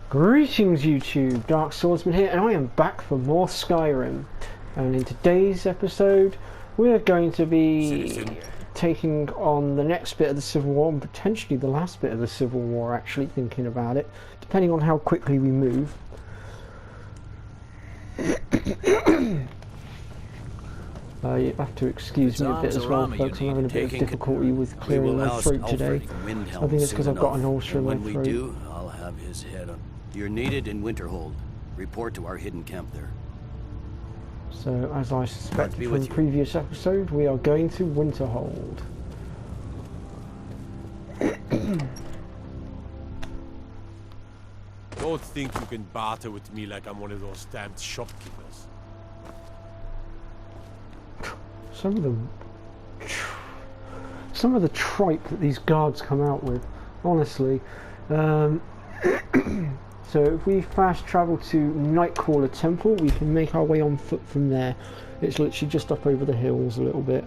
Greetings YouTube, Dark Swordsman here, and I am back for more Skyrim. And in today's episode, we're going to be taking on the next bit of the Civil War, and potentially the last bit of the Civil War, actually, thinking about it, depending on how quickly we move. You have to excuse me a bit as well, folks. I'm having a bit of difficulty with clearing my throat today. I think it's because I've got an ulcer in my throat. When we do, I'll have his head on. You're needed in Winterhold. Report to our hidden camp there. So, as I suspected from the previous episode, we are going to Winterhold. Don't think you can barter with me like I'm one of those damned shopkeepers. Some of the tripe that these guards come out with, honestly. So if we fast travel to Nightcrawler Temple, we can make our way on foot from there. It's literally just up over the hills a little bit.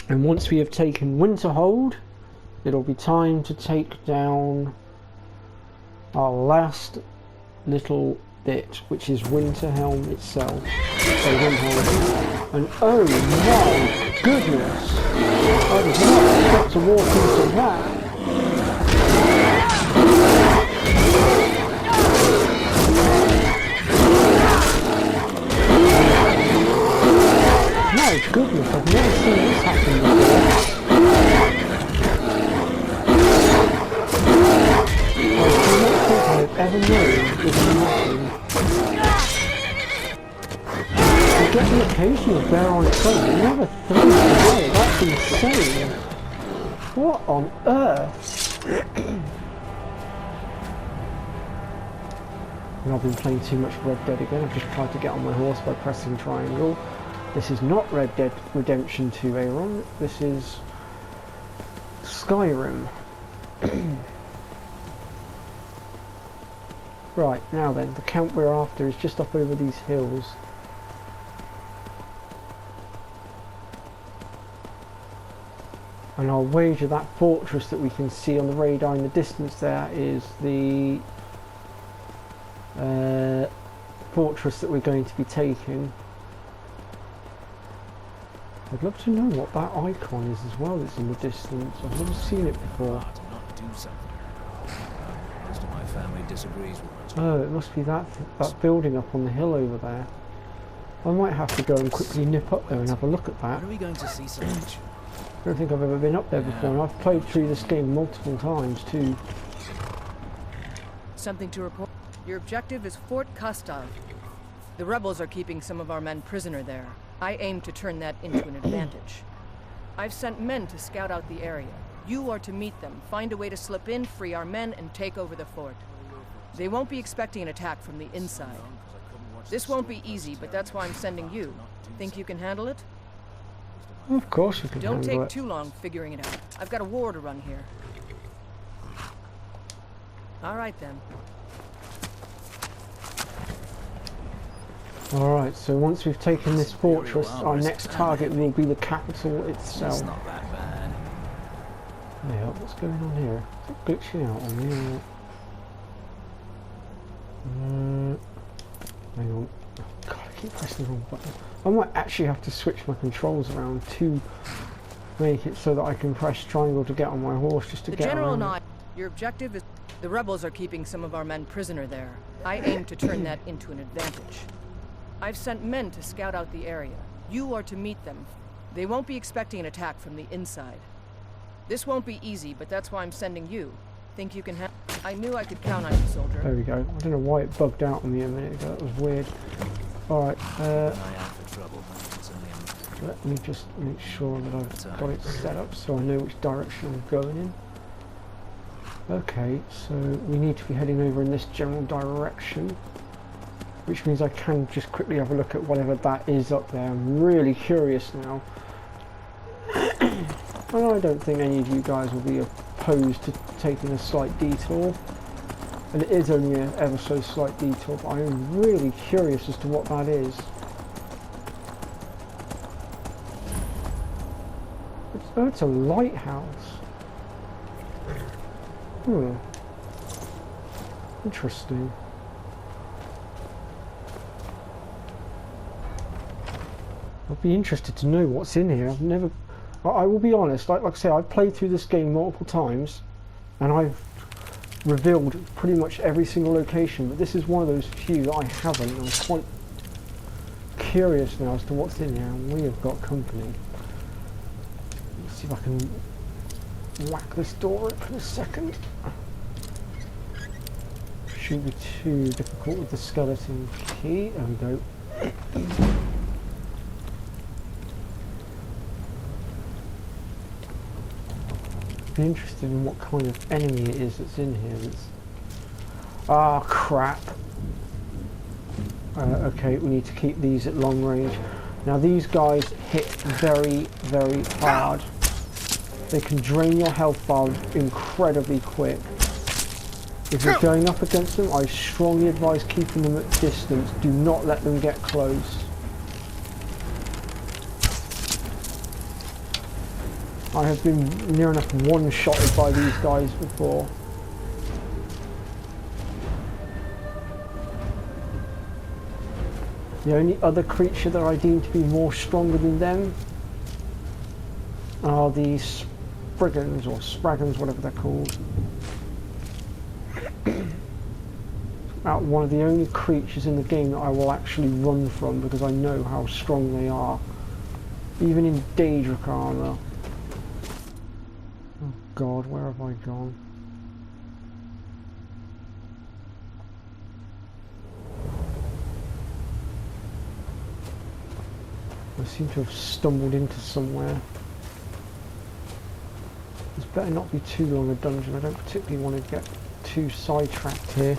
And once we have taken Winterhold, it'll be time to take down our last little bit, which is Winterhelm itself. And oh my goodness! I did not expect to walk into that. My goodness, I've never seen this happen before. I do not think I've ever known this to happen. You get the occasional bear on its own, it never throws away. That's insane. What on earth? And I've been playing too much Red Dead again. I've just tried to get on my horse by pressing triangle. This is not Red Dead Redemption 2 Aaron. This is Skyrim. Right, now then, the camp we're after is just up over these hills. And I'll wager that fortress that we can see on the radar in the distance there is the fortress that we're going to be taking. I'd love to know what that icon is as well that's in the distance. I've never seen it before. Most of my family disagrees with Oh, it must be that building up on the hill over there. I might have to go and quickly nip up there and have a look at that. When are we going to see some action? I don't think I've ever been up there before, and I've played through this game multiple times too. Something to report. Your objective is Fort Kustov. The rebels are keeping some of our men prisoner there. I aim to turn that into an advantage. I've sent men to scout out the area. You are to meet them, find a way to slip in, free our men, and take over the fort. They won't be expecting an attack from the inside. This won't be easy, but that's why I'm sending you. Think you can handle it? Of course you can handle it. Don't take too long figuring it out. I've got a war to run here. All right then. Alright, so once we've taken this fortress, our next target will be the capital itself. It's not that bad. Yeah, what's going on here? Is it glitching out on me? Hang on. God, I keep pressing the wrong button. I might actually have to switch my controls around to make it so that I can press triangle to get on my horse just to get around. The general and I, your objective is... The rebels are keeping some of our men prisoner there. I aim to turn that into an advantage. I've sent men to scout out the area. You are to meet them. They won't be expecting an attack from the inside. This won't be easy, but that's why I'm sending you. Think you can handle? I knew I could count on you, soldier. There we go. I don't know why it bugged out on me a minute ago. That was weird. Alright, let me just make sure that I've got it set up so I know which direction I'm going in. Okay, so we need to be heading over in this general direction, which means I can just quickly have a look at whatever that is up there. I'm really curious now. And I don't think any of you guys will be opposed to taking a slight detour. And it is only an ever so slight detour, but I am really curious as to what that is. It's a lighthouse. Interesting. I'd be interested to know what's in here. I've never... I will be honest, like I say, I've played through this game multiple times and I've revealed pretty much every single location, but this is one of those few that I haven't. I'm quite curious now as to what's in here, and we have got company. Let's see if I can whack this door open a second. Shouldn't be too difficult with the skeleton key. There we go. Be interested in what kind of enemy it is that's in here. Ah, crap. Okay, we need to keep these at long range. Now these guys hit very, very hard. They can drain your health bar incredibly quick. If you're going up against them, I strongly advise keeping them at distance. Do not let them get close. I have been near enough one-shotted by these guys before. The only other creature that I deem to be more stronger than them are the Spriggans, or Spraggans, whatever they're called. About one of the only creatures in the game that I will actually run from because I know how strong they are. Even in Daedric armor. Oh God, where have I gone? I seem to have stumbled into somewhere. This better not be too long a dungeon. I don't particularly want to get too sidetracked here.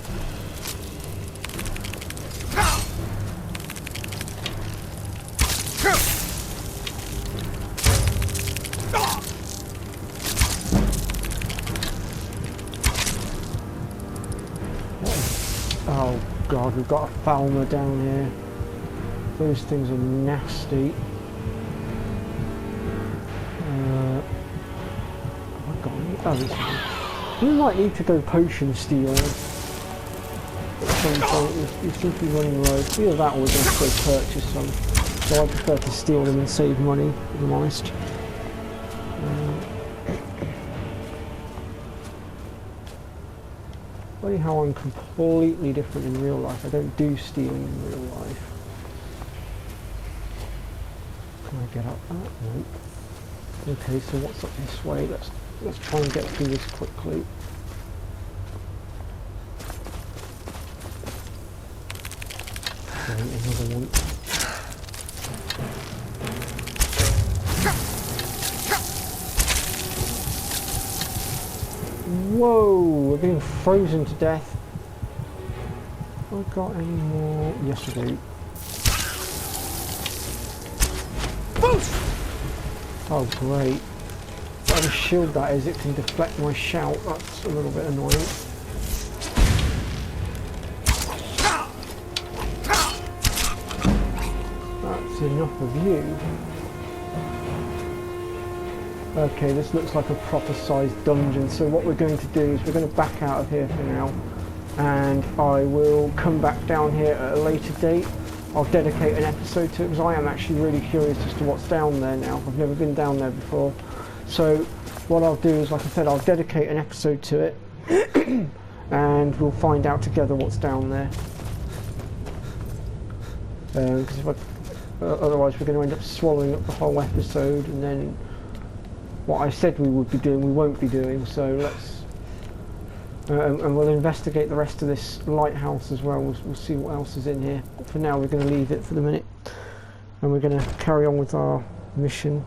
Oh God, we've got a Falmer down here. Those things are nasty. Have I got any? Oh, this one. We might need to go potion stealing at some point. We seem to be running low. Either that or we're going to go purchase some. So I prefer to steal them and save money, if I'm honest. Funny how I'm completely different in real life. I don't do stealing in real life. Can I get up that? Nope. Okay, so what's up this way? Let's try and get through this quickly. Okay, another one. Whoa, we're being frozen to death. Have I got any more? Yes, I do. Oh, great. Whatever shield that is, it can deflect my shout. That's a little bit annoying. That's enough of you. Okay, this looks like a proper sized dungeon, so what we're going to do is we're going to back out of here for now, and I will come back down here at a later date. I'll dedicate an episode to it because I am actually really curious as to what's down there now. I've never been down there before. So what I'll do is, like I said, I'll dedicate an episode to it and we'll find out together what's down there. Because otherwise we're going to end up swallowing up the whole episode, and then what I said we would be doing, we won't be doing. So let's... and we'll investigate the rest of this lighthouse as well. We'll see what else is in here. But for now, we're going to leave it for the minute, and we're going to carry on with our mission.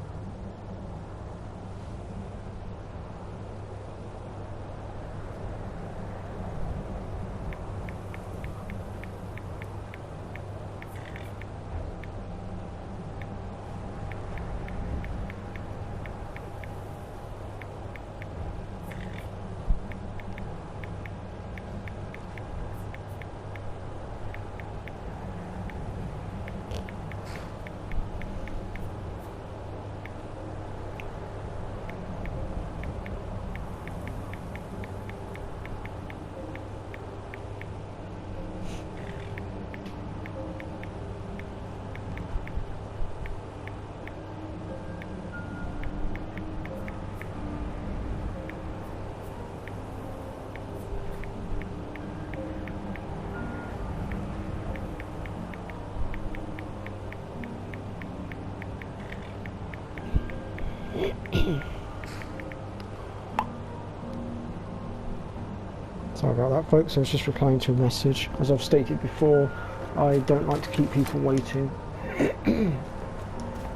Sorry about that, folks. I was just replying to a message. As I've stated before, I don't like to keep people waiting.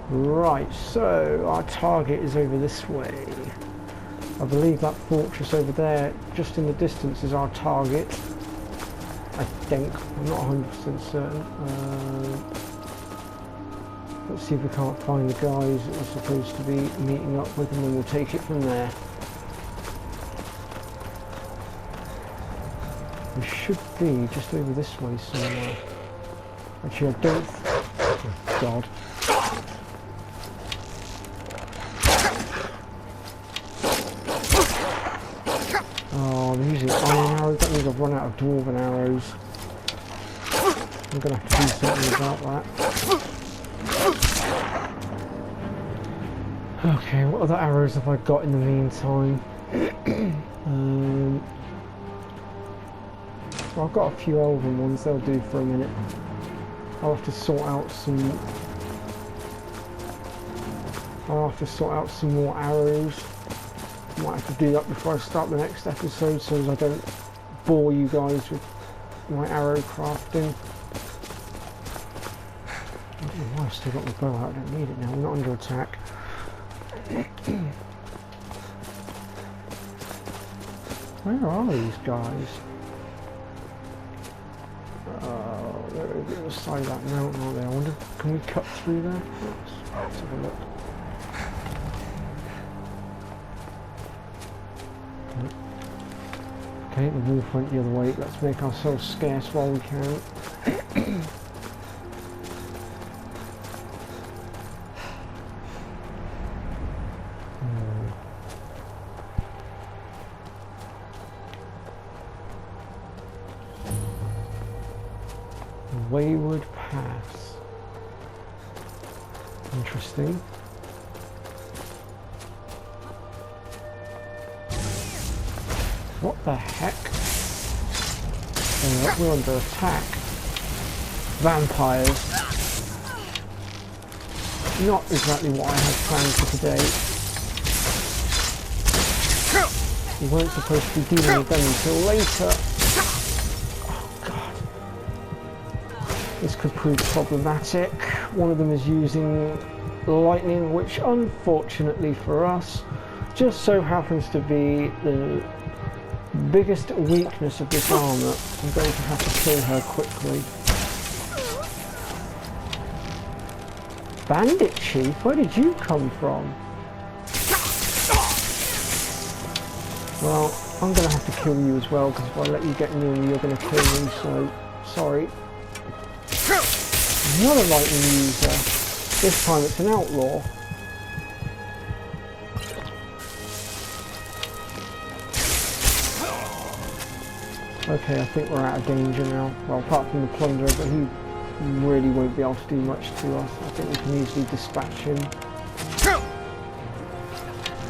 Right, so our target is over this way. I believe that fortress over there, just in the distance, is our target. I think. I'm not 100% certain. Let's see if we can't find the guys that we're supposed to be meeting up with, and then we'll take it from there. We should be just over this way somewhere. Actually, I don't... Oh, God. Oh, I'm using iron arrows. That means I've run out of dwarven arrows. I'm going to have to do something about that. Okay, what other arrows have I got in the meantime? Well, I've got a few elven ones, they'll do for a minute. I'll have to sort out some more arrows. Might have to do that before I start the next episode, so as I don't bore you guys with my arrow crafting. I don't know why I've still got my bow out, I don't need it now, I'm not under attack. Where are these guys? They're over the other side of that mountain, aren't they? I wonder, can we cut through there? Let's have a look. Okay, the wolf went the other way. Let's make ourselves scarce while we can. Wayward paths. Interesting. What the heck? We're under attack. Vampires. Not exactly what I had planned for today. We weren't supposed to be dealing with them until later. This could prove problematic. One of them is using lightning, which unfortunately for us just so happens to be the biggest weakness of this armor. I'm going to have to kill her quickly. Bandit Chief, where did you come from? Well, I'm going to have to kill you as well, because if I let you get near me, you're going to kill me, so sorry. Another lightning user. This time it's an outlaw. Okay, I think we're out of danger now. Well, apart from the plunderer, but he really won't be able to do much to us. I think we can easily dispatch him.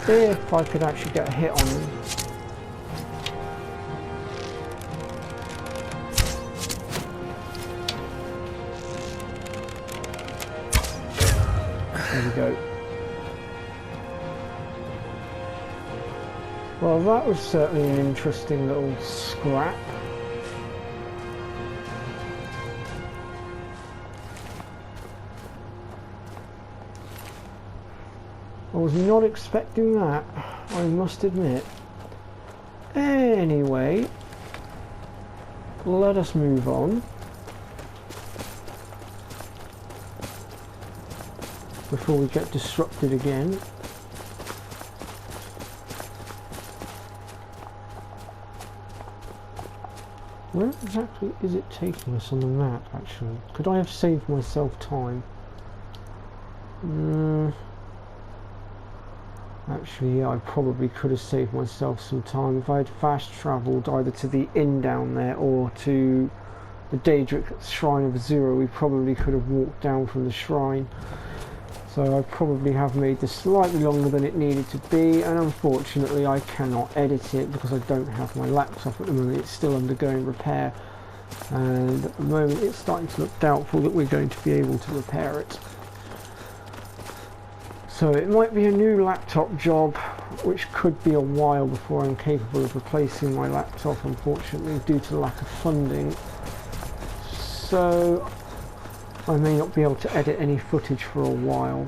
If I could actually get a hit on him. There we go. Well, that was certainly an interesting little scrap. I was not expecting that, I must admit. Anyway, let us move on. Before we get disrupted again. Where exactly is it taking us on the map, actually? Could I have saved myself time? Actually, yeah, I probably could have saved myself some time. If I had fast travelled either to the inn down there or to the Daedric Shrine of Azura, we probably could have walked down from the shrine. So I probably have made this slightly longer than it needed to be, and unfortunately I cannot edit it because I don't have my laptop at the moment. It's still undergoing repair, and at the moment it's starting to look doubtful that we're going to be able to repair it. So it might be a new laptop job, which could be a while before I'm capable of replacing my laptop, unfortunately, due to the lack of funding. So I may not be able to edit any footage for a while.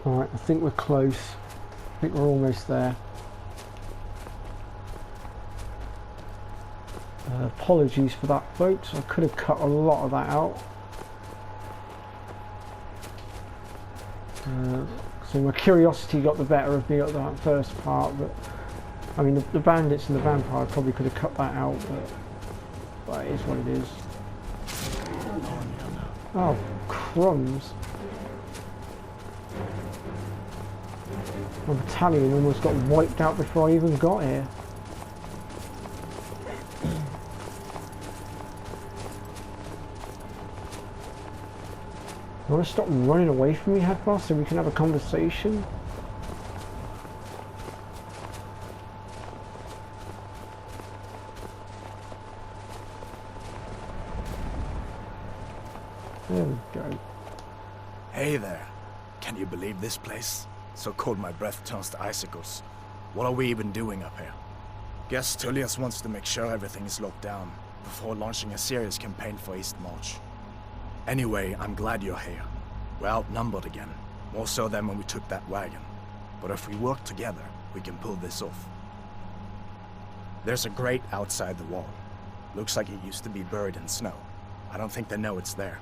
Alright, I think we're close. I think we're almost there. Apologies for that, folks. I could have cut a lot of that out. So my curiosity got the better of me at that first part, but I mean the bandits and the vampire probably could have cut that out, but it is what it is. Oh, crumbs. My battalion almost got wiped out before I even got here. You want to stop running away from me, Headboss, so we can have a conversation? There we go. Hey there. Can you believe this place? So cold my breath turns to icicles. What are we even doing up here? Guess Tullius wants to make sure everything is locked down before launching a serious campaign for East March. Anyway, I'm glad you're here. We're outnumbered again, more so than when we took that wagon. But if we work together, we can pull this off. There's a grate outside the wall. Looks like it used to be buried in snow. I don't think they know it's there.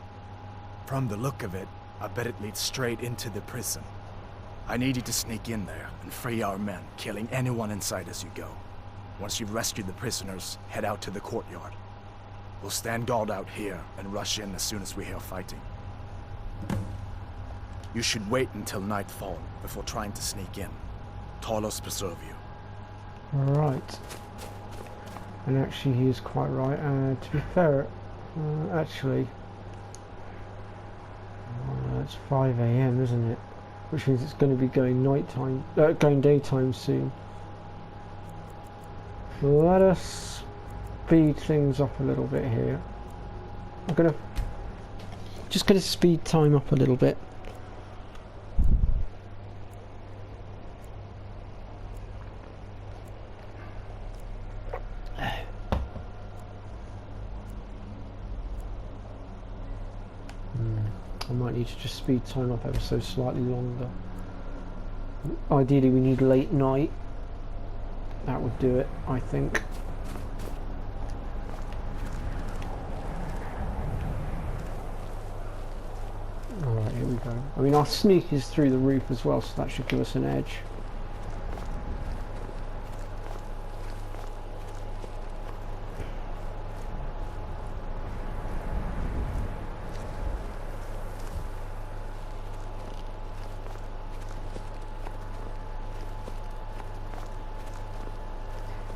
From the look of it, I bet it leads straight into the prison. I need you to sneak in there and free our men, killing anyone inside as you go. Once you've rescued the prisoners, head out to the courtyard. We'll stand guard out here and rush in as soon as we hear fighting. You should wait until nightfall before trying to sneak in. Talos preserve you. Right. And actually he is quite right. To be fair, actually, it's 5 AM, isn't it? Which means it's going to be going nighttime, going daytime soon. Let us speed things up a little bit here. I'm just gonna speed time up a little bit. I might need to just speed time up ever so slightly longer. Ideally we need late night. That would do it, I think. Alright, here we go. I mean, our sneak is through the roof as well, so that should give us an edge.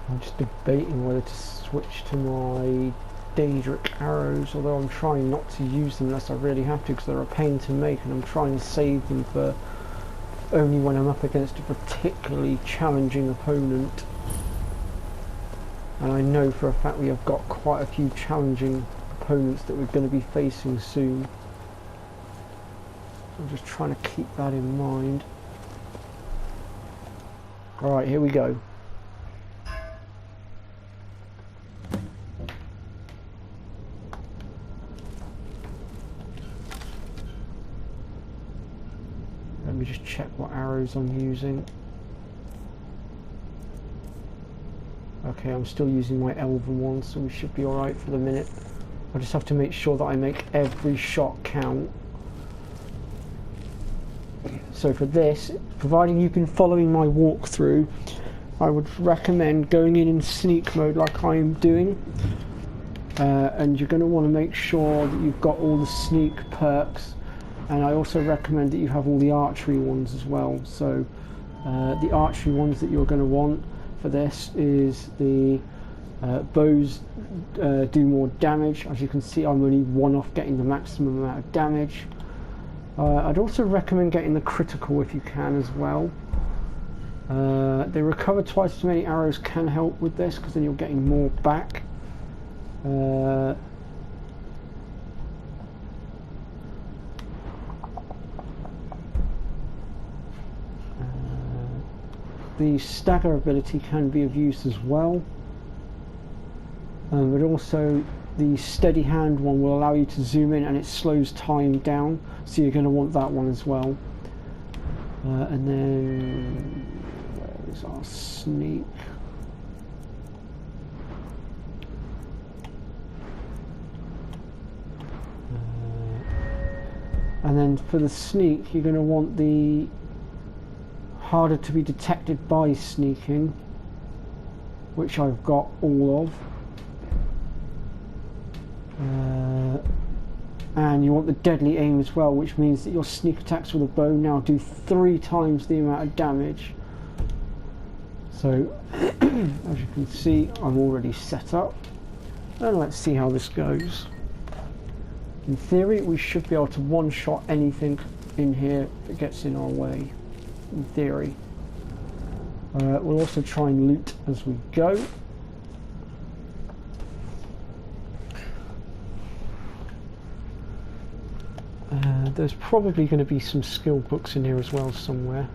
I'm just debating whether to switch to my Daedric arrows, although I'm trying not to use them unless I really have to, because they're a pain to make, and I'm trying to save them for only when I'm up against a particularly challenging opponent. And I know for a fact we have got quite a few challenging opponents that we're going to be facing soon. I'm just trying to keep that in mind. Alright, here we go. Let me just check what arrows I'm using. Okay, I'm still using my elven ones, so we should be alright for the minute. I just have to make sure that I make every shot count. So for this, providing you've been following my walkthrough, I would recommend going in sneak mode like I am doing. And you're going to want to make sure that you've got all the sneak perks. And I also recommend that you have all the archery ones as well. So the archery ones that you're going to want for this is the bows do more damage. As you can see, I'm only one off getting the maximum amount of damage. I'd also recommend getting the critical if you can as well. They recover twice as many arrows can help with this, because then you're getting more back. The stagger ability can be of use as well, but also the steady hand one will allow you to zoom in and it slows time down, so you're going to want that one as well. And then where is our sneak? And then for the sneak, you're going to want the harder to be detected by sneaking, which I've got all of. And you want the deadly aim as well, which means that your sneak attacks with a bow now do 3 times the amount of damage. So, as you can see, I'm already set up. And let's see how this goes. In theory, we should be able to one-shot anything in here that gets in our way. In theory. We'll also try and loot as we go. There's probably going to be some skill books in here as well somewhere.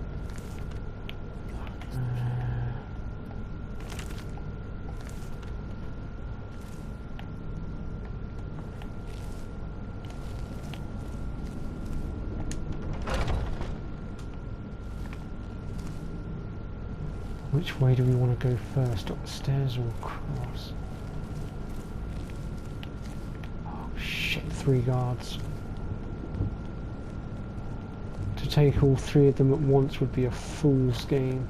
Which way do we want to go first? Up the stairs or across? Oh shit, 3 guards. To take all 3 of them at once would be a fool's game.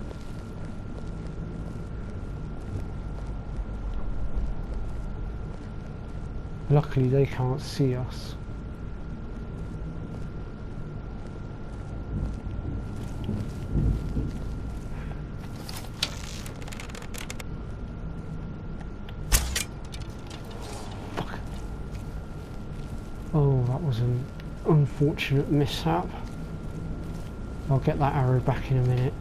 Luckily they can't see us. Oh, that was an unfortunate mishap. I'll get that arrow back in a minute.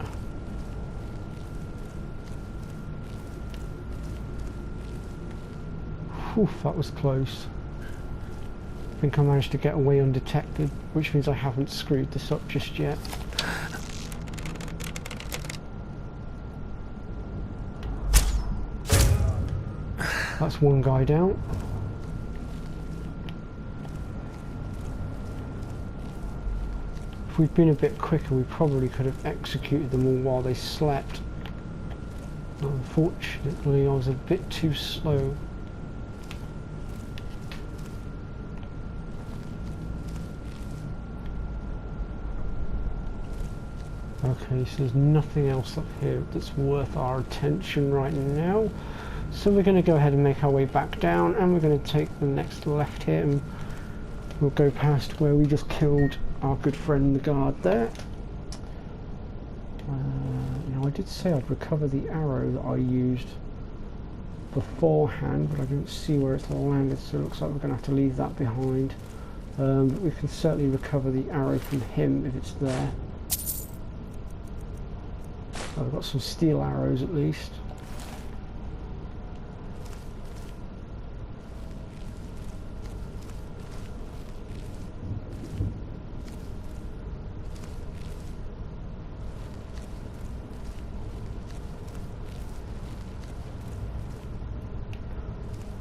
Whew, that was close. I think I managed to get away undetected, which means I haven't screwed this up just yet. That's one guy down. If we'd been a bit quicker, we probably could have executed them all while they slept. Unfortunately, I was a bit too slow. Okay, so there's nothing else up here that's worth our attention right now. So we're going to go ahead and make our way back down, and we're going to take the next left here, and we'll go past where we just killed our good friend the guard there. Now I did say I'd recover the arrow that I used beforehand, but I didn't see where it's landed, so it looks like we're going to have to leave that behind. But we can certainly recover the arrow from him if it's there. I've got some steel arrows at least.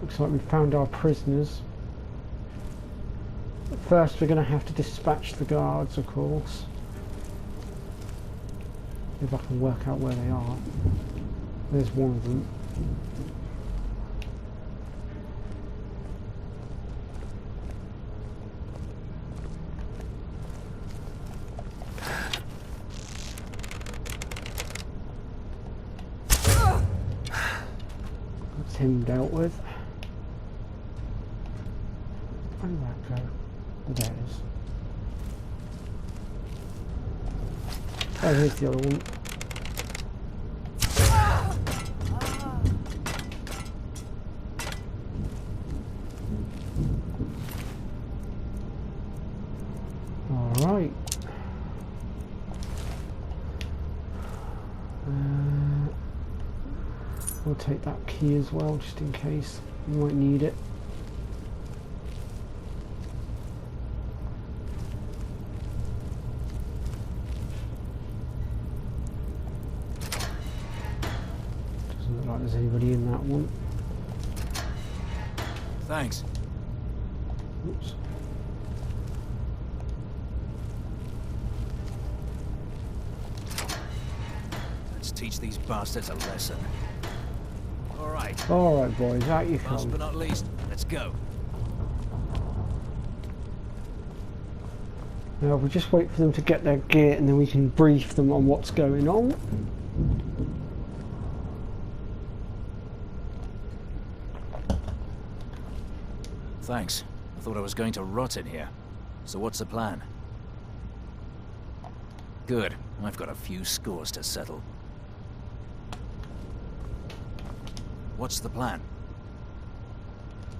Looks like we've found our prisoners. But first we're going to have to dispatch the guards, of course. If I can work out where they are. There's one of them. That's him dealt with. Where did that go? There it is. Oh, here's the other one. Alright. I'll take that key as well, just in case. We might need it. Doesn't look like there's anybody in that one. Thanks. Oops. Let's teach these bastards a lesson. Alright. Alright boys, out you Last come. but not least, let's go. Now we just wait for them to get their gear and then we can brief them on what's going on. Thanks. I thought I was going to rot in here. So what's the plan? Good. I've got a few scores to settle. What's the plan?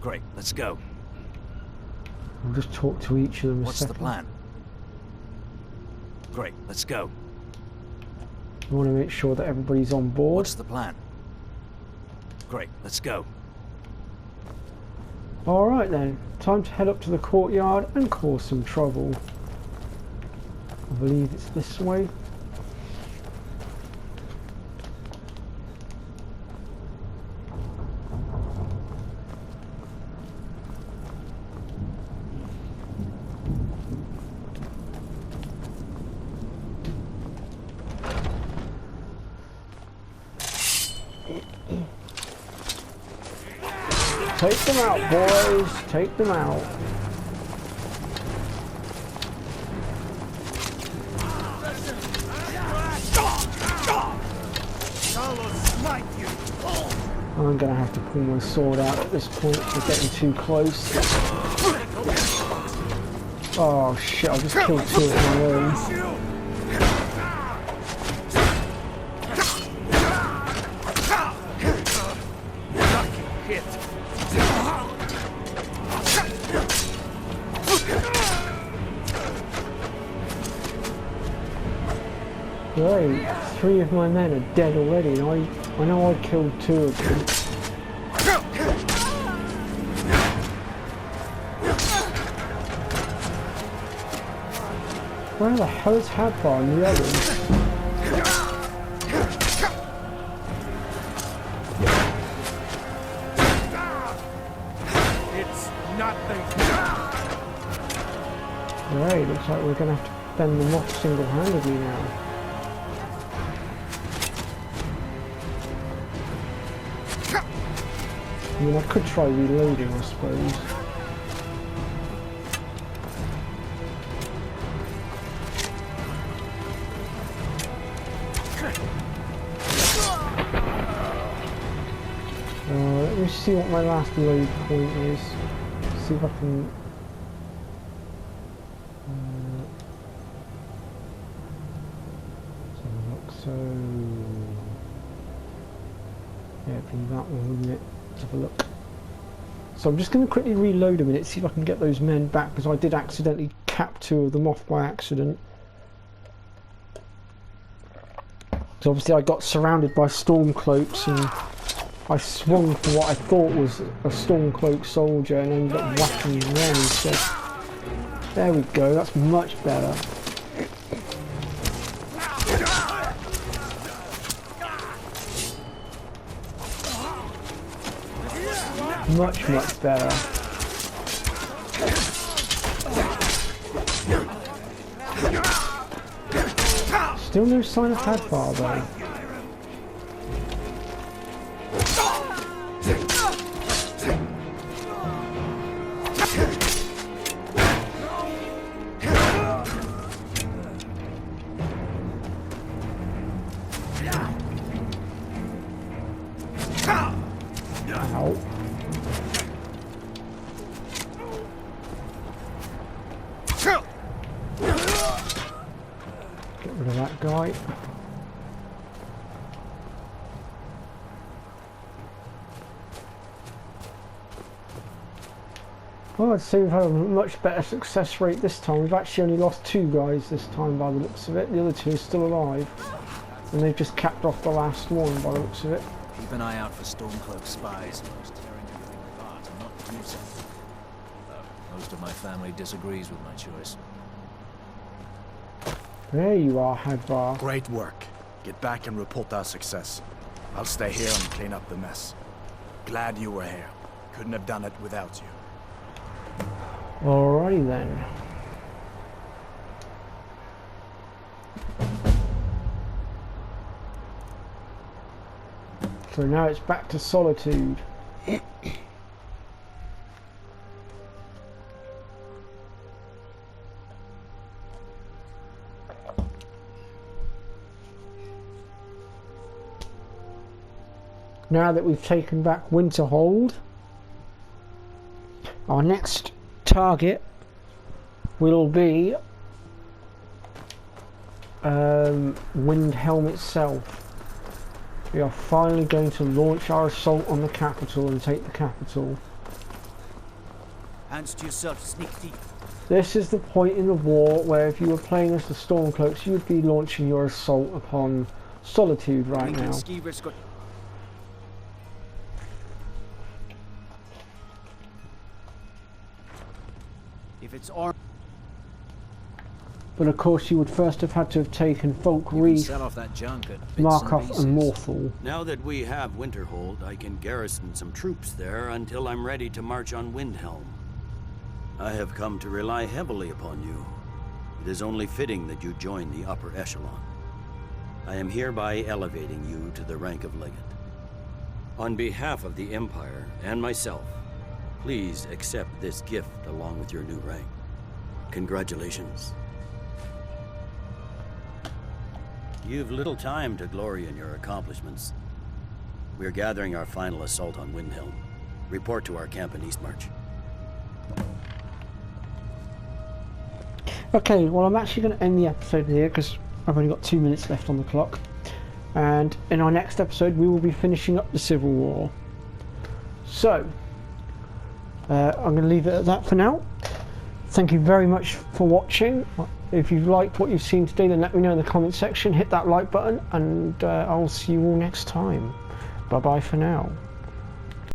Great, let's go. We'll just talk to each of them a What's second. the plan? Great, let's go. We want to make sure that everybody's on board. What's the plan? Great, let's go. Alright then, time to head up to the courtyard and cause some trouble. I believe it's this way. Take them out, boys. Take them out. I'm gonna have to pull my sword out at this point. We're getting too close. Oh shit, I just killed two of my own. Great, 3 of my men are dead already, and I know I killed 2 of them. Where the hell is Hadbar and the others? It's nothing. Great, looks like we're going to have to fend them off single-handedly now. I mean, I could try reloading, I suppose. Let me see what my last load point is. See if I can... let's have a look. So... yeah, it'd be that one, wouldn't it? Let's have a look. So I'm just going to quickly reload a minute, see if I can get those men back, because I did accidentally cap 2 of them off by accident. So obviously I got surrounded by stormcloaks and I swung for what I thought was a stormcloak soldier and ended up whacking them instead. There we go, that's much better. Much, much better. Still no sign of Hadbar though. Ow. Get rid of that guy. Well, I'd say we've had a much better success rate this time. We've actually only lost 2 guys this time by the looks of it. The other 2 are still alive. And they've just capped off the last one by the looks of it. Keep an eye out for Stormcloak spies. Most tearing everything apart and not using it. Though most of my family disagrees with my choice. There you are, Hadvar. Great work. Get back and report our success. I'll stay here and clean up the mess. Glad you were here. Couldn't have done it without you. Alrighty then. So now it's back to Solitude. Now that we've taken back Winterhold, our next target will be Windhelm itself. We are finally going to launch our assault on the capital and take the capital. Hands to yourself, sneak thief. This is the point in the war where if you were playing as the Stormcloaks, you would be launching your assault upon Solitude right now. If it's armed, but of course you would first have had to have taken Folk Reef, sell off that junk at bits Markov pieces. and Morthal. Now that we have Winterhold, I can garrison some troops there until I'm ready to march on Windhelm. I have come to rely heavily upon you. It is only fitting that you join the upper echelon. I am hereby elevating you to the rank of Legate. On behalf of the Empire and myself, please accept this gift along with your new rank. Congratulations. You've little time to glory in your accomplishments. We're gathering our final assault on Windhelm. Report to our camp in Eastmarch. Okay, well I'm actually going to end the episode here because I've only got 2 minutes left on the clock. And in our next episode we will be finishing up the Civil War. So, I'm going to leave it at that for now. Thank you very much for watching. If you've liked what you've seen today, then let me know in the comment section. Hit that like button and I'll see you all next time. Bye bye for now.